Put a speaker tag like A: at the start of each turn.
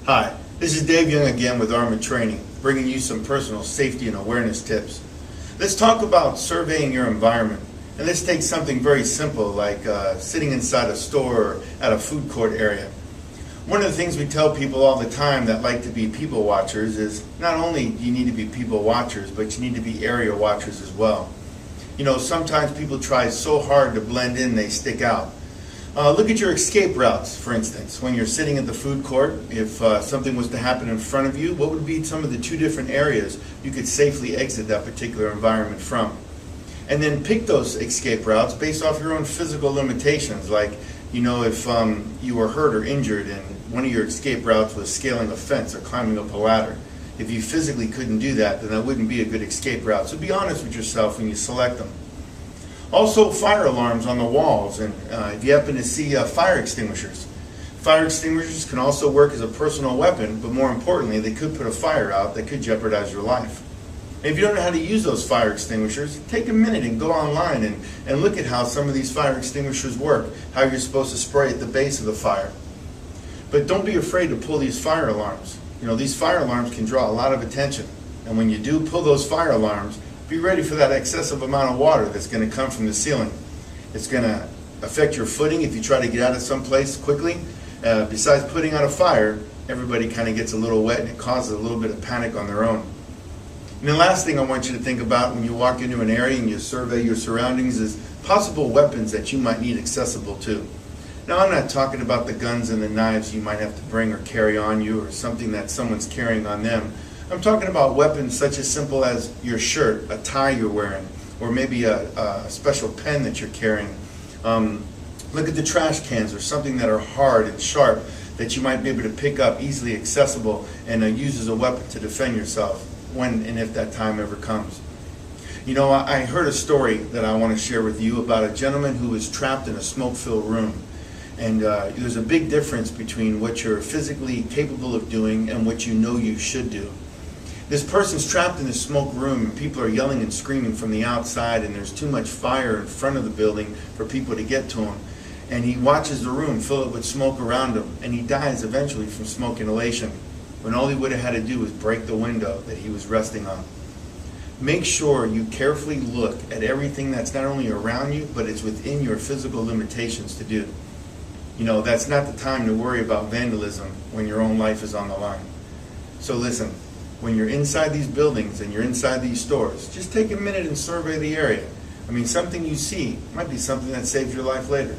A: Hi, this is Dave Young again with Armored Training, bringing you some personal safety and awareness tips. Let's talk about surveying your environment. And let's take something very simple like sitting inside a store or at a food court area. One of the things we tell people all the time that like to be people watchers is not only do you need to be people watchers, but you need to be area watchers as well. You know, sometimes people try so hard to blend in they stick out. Look at your escape routes, for instance. When you're sitting at the food court, if something was to happen in front of you, what would be some of the two different areas you could safely exit that particular environment from? And then pick those escape routes based off your own physical limitations. Like, you know, if you were hurt or injured and one of your escape routes was scaling a fence or climbing up a ladder. If you physically couldn't do that, then that wouldn't be a good escape route. So be honest with yourself when you select them. Also, fire alarms on the walls, and if you happen to see fire extinguishers. Fire extinguishers can also work as a personal weapon, but more importantly, they could put a fire out that could jeopardize your life. And if you don't know how to use those fire extinguishers, take a minute and go online and look at how some of these fire extinguishers work, how you're supposed to spray at the base of the fire. But don't be afraid to pull these fire alarms. You know, these fire alarms can draw a lot of attention, and when you do pull those fire alarms, be ready for that excessive amount of water that's going to come from the ceiling. It's going to affect your footing if you try to get out of someplace quickly. Besides putting out a fire, everybody kind of gets a little wet and it causes a little bit of panic on their own. And the last thing I want you to think about when you walk into an area and you survey your surroundings is possible weapons that you might need accessible to. Now, I'm not talking about the guns and the knives you might have to bring or carry on you or something that someone's carrying on them. I'm talking about weapons such as simple as your shirt, a tie you're wearing, or maybe a special pen that you're carrying. Look at the trash cans or something that are hard and sharp that you might be able to pick up, easily accessible, and use as a weapon to defend yourself when and if that time ever comes. You know, I heard a story that I want to share with you about a gentleman who was trapped in a smoke-filled room. And there's a big difference between what you're physically capable of doing and what you know you should do. This person's trapped in a smoke room and people are yelling and screaming from the outside and there's too much fire in front of the building for people to get to him. And he watches the room fill up with smoke around him and he dies eventually from smoke inhalation when all he would have had to do was break the window that he was resting on. Make sure you carefully look at everything that's not only around you, but it's within your physical limitations to do. You know, that's not the time to worry about vandalism when your own life is on the line. So listen, when you're inside these buildings and you're inside these stores, just take a minute and survey the area. I mean, something you see might be something that saves your life later.